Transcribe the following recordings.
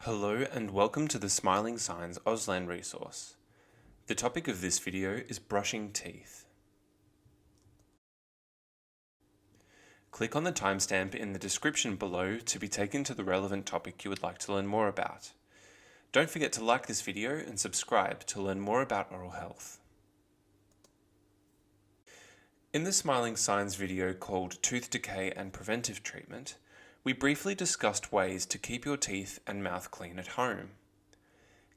Hello and welcome to the Smiling Signs Auslan resource. The topic of this video is brushing teeth. Click on the timestamp in the description below to be taken to the relevant topic you would like to learn more about. Don't forget to like this video and subscribe to learn more about oral health. In the Smiling Signs video called Tooth Decay and Preventive Treatment, we briefly discussed ways to keep your teeth and mouth clean at home.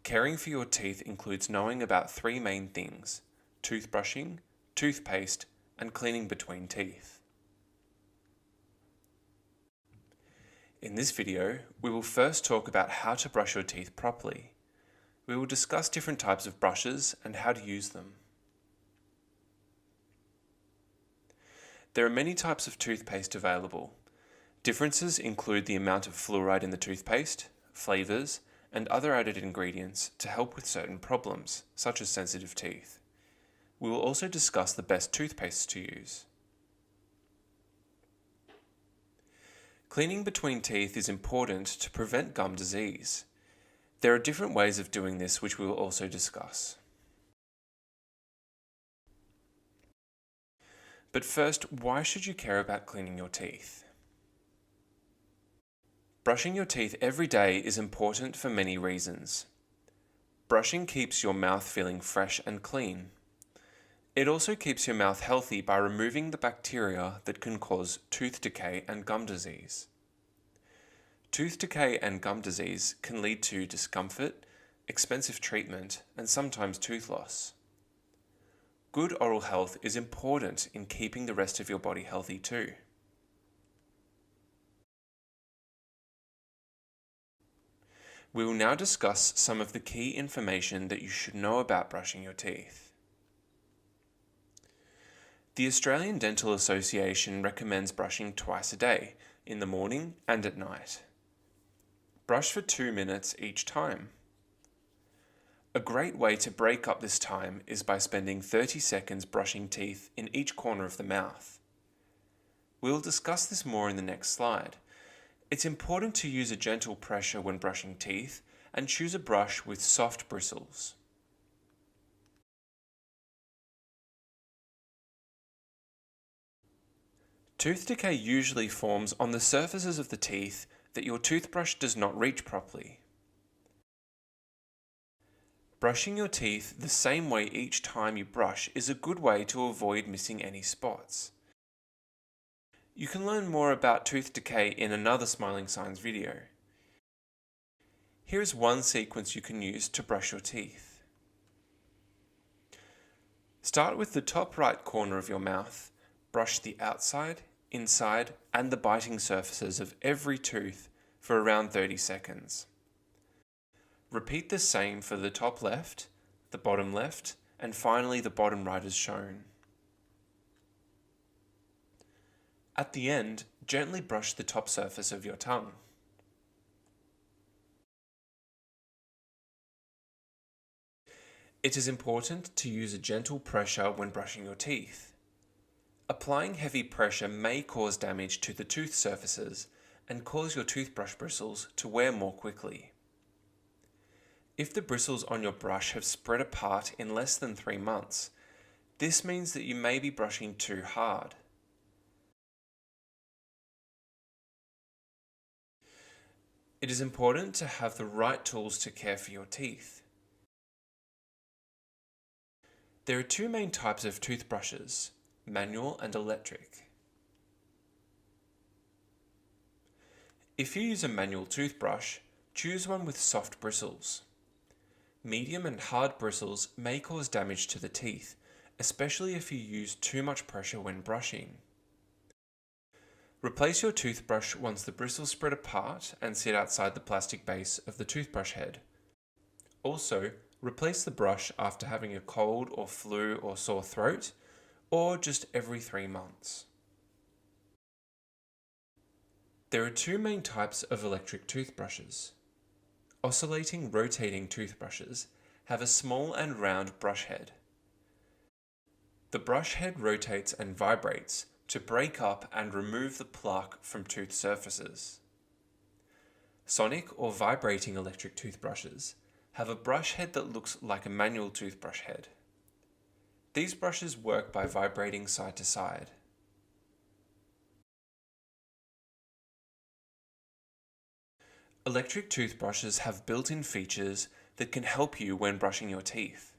Caring for your teeth includes knowing about three main things: toothbrushing, toothpaste, and cleaning between teeth. In this video, we will first talk about how to brush your teeth properly. We will discuss different types of brushes and how to use them. There are many types of toothpaste available. Differences include the amount of fluoride in the toothpaste, flavors, and other added ingredients to help with certain problems, such as sensitive teeth. We will also discuss the best toothpastes to use. Cleaning between teeth is important to prevent gum disease. There are different ways of doing this which we will also discuss. But first, why should you care about cleaning your teeth? Brushing your teeth every day is important for many reasons. Brushing keeps your mouth feeling fresh and clean. It also keeps your mouth healthy by removing the bacteria that can cause tooth decay and gum disease. Tooth decay and gum disease can lead to discomfort, expensive treatment, and sometimes tooth loss. Good oral health is important in keeping the rest of your body healthy too. We will now discuss some of the key information that you should know about brushing your teeth. The Australian Dental Association recommends brushing twice a day, in the morning and at night. Brush for 2 minutes each time. A great way to break up this time is by spending 30 seconds brushing teeth in each corner of the mouth. We'll discuss this more in the next slide. It's important to use a gentle pressure when brushing teeth and choose a brush with soft bristles. Tooth decay usually forms on the surfaces of the teeth that your toothbrush does not reach properly. Brushing your teeth the same way each time you brush is a good way to avoid missing any spots. You can learn more about tooth decay in another Smiling Signs video. Here is one sequence you can use to brush your teeth. Start with the top right corner of your mouth. Brush the outside, inside, and the biting surfaces of every tooth for around 30 seconds. Repeat the same for the top left, the bottom left, and finally the bottom right as shown. At the end, gently brush the top surface of your tongue. It is important to use a gentle pressure when brushing your teeth. Applying heavy pressure may cause damage to the tooth surfaces and cause your toothbrush bristles to wear more quickly. If the bristles on your brush have spread apart in less than 3 months, this means that you may be brushing too hard. It is important to have the right tools to care for your teeth. There are 2 main types of toothbrushes, manual and electric. If you use a manual toothbrush, choose one with soft bristles. Medium and hard bristles may cause damage to the teeth, especially if you use too much pressure when brushing. Replace your toothbrush once the bristles spread apart and sit outside the plastic base of the toothbrush head. Also, replace the brush after having a cold or flu or sore throat, or just every 3 months. There are 2 main types of electric toothbrushes. Oscillating rotating toothbrushes have a small and round brush head. The brush head rotates and vibrates to break up and remove the plaque from tooth surfaces. Sonic or vibrating electric toothbrushes have a brush head that looks like a manual toothbrush head. These brushes work by vibrating side to side. Electric toothbrushes have built-in features that can help you when brushing your teeth.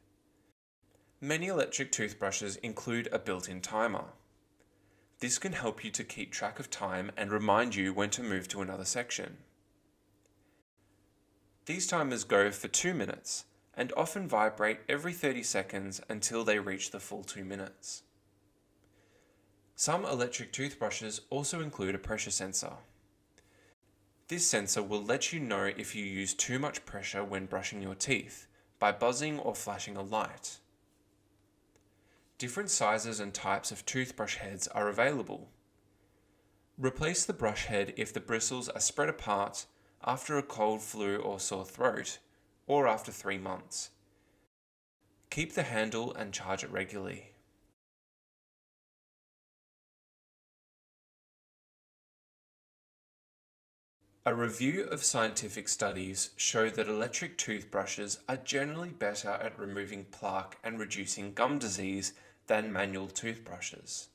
Many electric toothbrushes include a built-in timer. This can help you to keep track of time and remind you when to move to another section. These timers go for 2 minutes and often vibrate every 30 seconds until they reach the full 2 minutes. Some electric toothbrushes also include a pressure sensor. This sensor will let you know if you use too much pressure when brushing your teeth by buzzing or flashing a light. Different sizes and types of toothbrush heads are available. Replace the brush head if the bristles are spread apart after a cold, flu or sore throat, or after 3 months. Keep the handle and charge it regularly. A review of scientific studies show that electric toothbrushes are generally better at removing plaque and reducing gum disease than manual toothbrushes.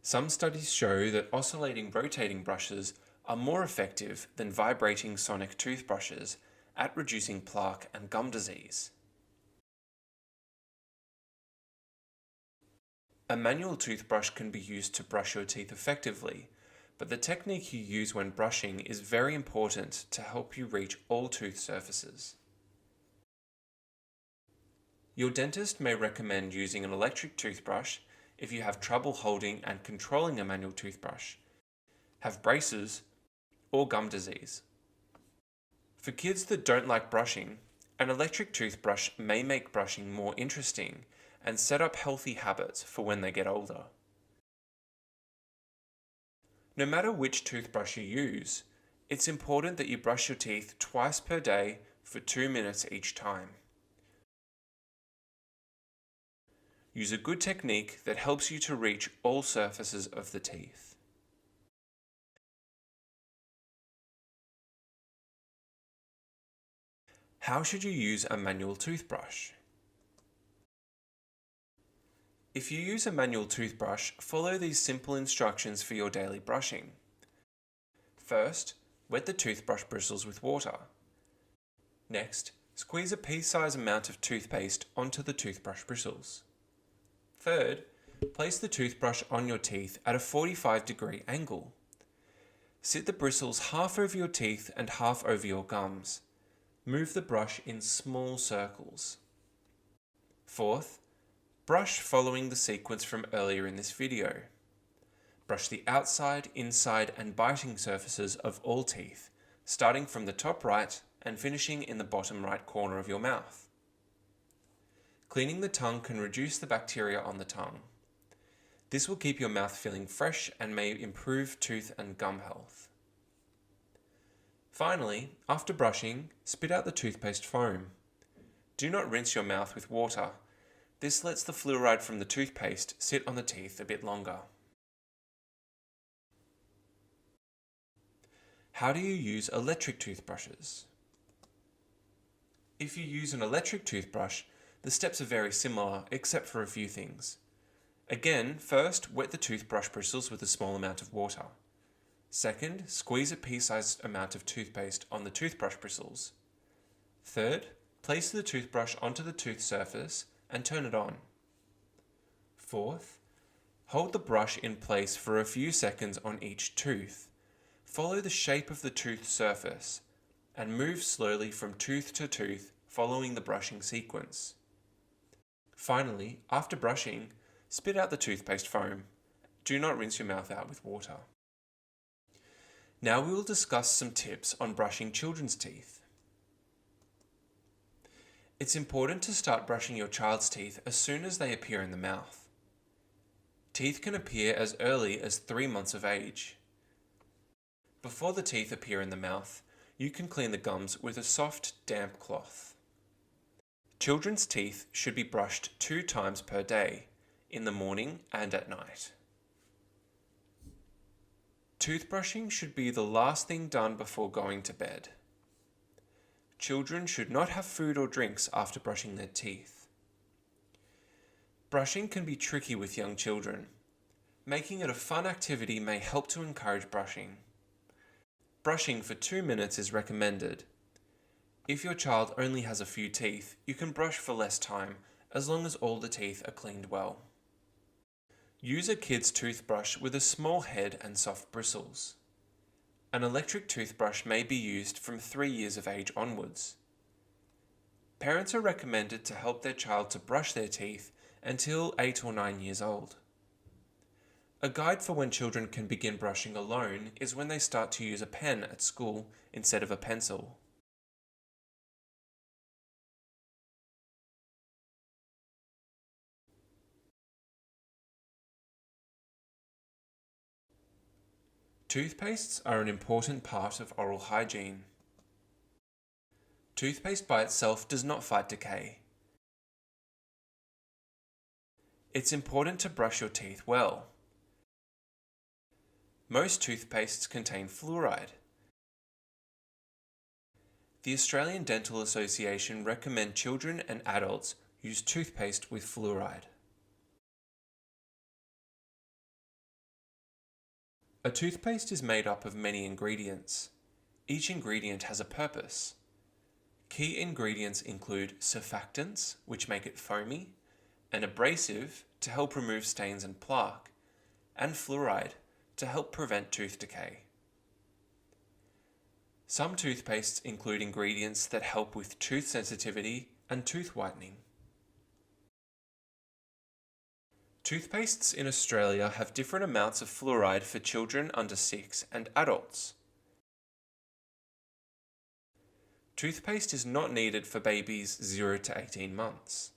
Some studies show that oscillating rotating brushes are more effective than vibrating sonic toothbrushes at reducing plaque and gum disease. A manual toothbrush can be used to brush your teeth effectively, but the technique you use when brushing is very important to help you reach all tooth surfaces. Your dentist may recommend using an electric toothbrush if you have trouble holding and controlling a manual toothbrush, have braces, or gum disease. For kids that don't like brushing, an electric toothbrush may make brushing more interesting and set up healthy habits for when they get older. No matter which toothbrush you use, it's important that you brush your teeth twice per day for 2 minutes each time. Use a good technique that helps you to reach all surfaces of the teeth. How should you use a manual toothbrush? If you use a manual toothbrush, follow these simple instructions for your daily brushing. First, wet the toothbrush bristles with water. Next, squeeze a pea-sized amount of toothpaste onto the toothbrush bristles. Third, place the toothbrush on your teeth at a 45-degree angle. Sit the bristles half over your teeth and half over your gums. Move the brush in small circles. Fourth, brush following the sequence from earlier in this video. Brush the outside, inside, and biting surfaces of all teeth, starting from the top right and finishing in the bottom right corner of your mouth. Cleaning the tongue can reduce the bacteria on the tongue. This will keep your mouth feeling fresh and may improve tooth and gum health. Finally, after brushing, spit out the toothpaste foam. Do not rinse your mouth with water. This lets the fluoride from the toothpaste sit on the teeth a bit longer. How do you use electric toothbrushes? If you use an electric toothbrush, the steps are very similar except for a few things. Again, first, wet the toothbrush bristles with a small amount of water. Second, squeeze a pea-sized amount of toothpaste on the toothbrush bristles. Third, place the toothbrush onto the tooth surface and turn it on. Fourth, hold the brush in place for a few seconds on each tooth. Follow the shape of the tooth surface and move slowly from tooth to tooth following the brushing sequence. Finally, after brushing, spit out the toothpaste foam. Do not rinse your mouth out with water. Now we will discuss some tips on brushing children's teeth. It's important to start brushing your child's teeth as soon as they appear in the mouth. Teeth can appear as early as 3 months of age. Before the teeth appear in the mouth, you can clean the gums with a soft, damp cloth. Children's teeth should be brushed 2 times per day, in the morning and at night. Toothbrushing should be the last thing done before going to bed. Children should not have food or drinks after brushing their teeth. Brushing can be tricky with young children. Making it a fun activity may help to encourage brushing. Brushing for 2 minutes is recommended. If your child only has a few teeth, you can brush for less time, as long as all the teeth are cleaned well. Use a kid's toothbrush with a small head and soft bristles. An electric toothbrush may be used from 3 years of age onwards. Parents are recommended to help their child to brush their teeth until 8 or 9 years old. A guide for when children can begin brushing alone is when they start to use a pen at school instead of a pencil. Toothpastes are an important part of oral hygiene. Toothpaste by itself does not fight decay. It's important to brush your teeth well. Most toothpastes contain fluoride. The Australian Dental Association recommend children and adults use toothpaste with fluoride. A toothpaste is made up of many ingredients. Each ingredient has a purpose. Key ingredients include surfactants, which make it foamy, an abrasive to help remove stains and plaque, and fluoride to help prevent tooth decay. Some toothpastes include ingredients that help with tooth sensitivity and tooth whitening. Toothpastes in Australia have different amounts of fluoride for children under 6 and adults. Toothpaste is not needed for babies 0 to 18 months.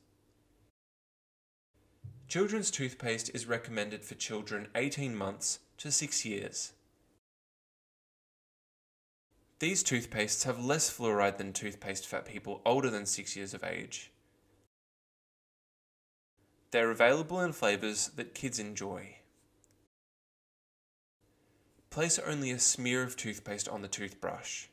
Children's toothpaste is recommended for children 18 months to 6 years. These toothpastes have less fluoride than toothpaste for people older than 6 years of age. They're available in flavours that kids enjoy. Place only a smear of toothpaste on the toothbrush.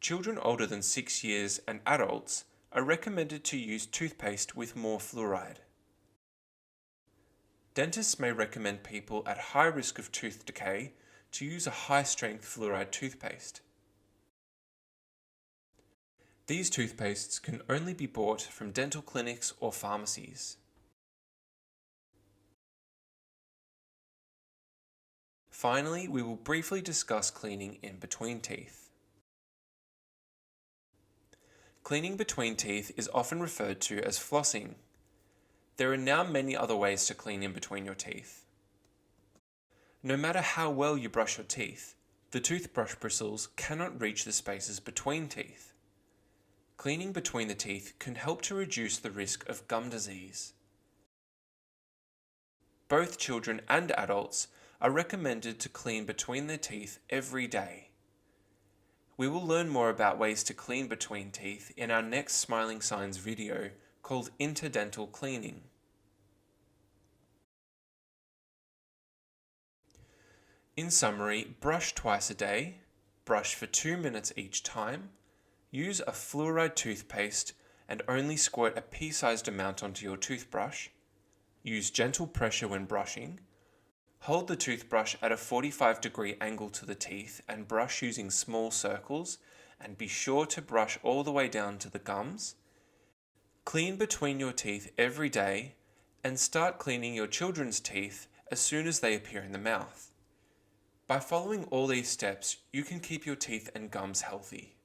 Children older than 6 years and adults are recommended to use toothpaste with more fluoride. Dentists may recommend people at high risk of tooth decay to use a high-strength fluoride toothpaste. These toothpastes can only be bought from dental clinics or pharmacies. Finally, we will briefly discuss cleaning in between teeth. Cleaning between teeth is often referred to as flossing. There are now many other ways to clean in between your teeth. No matter how well you brush your teeth, the toothbrush bristles cannot reach the spaces between teeth. Cleaning between the teeth can help to reduce the risk of gum disease. Both children and adults are recommended to clean between their teeth every day. We will learn more about ways to clean between teeth in our next Smiling Signs video called Interdental Cleaning. In summary, brush twice a day, brush for 2 minutes each time, use a fluoride toothpaste and only squirt a pea-sized amount onto your toothbrush, use gentle pressure when brushing, hold the toothbrush at a 45-degree angle to the teeth and brush using small circles, and be sure to brush all the way down to the gums. Clean between your teeth every day and start cleaning your children's teeth as soon as they appear in the mouth. By following all these steps, you can keep your teeth and gums healthy.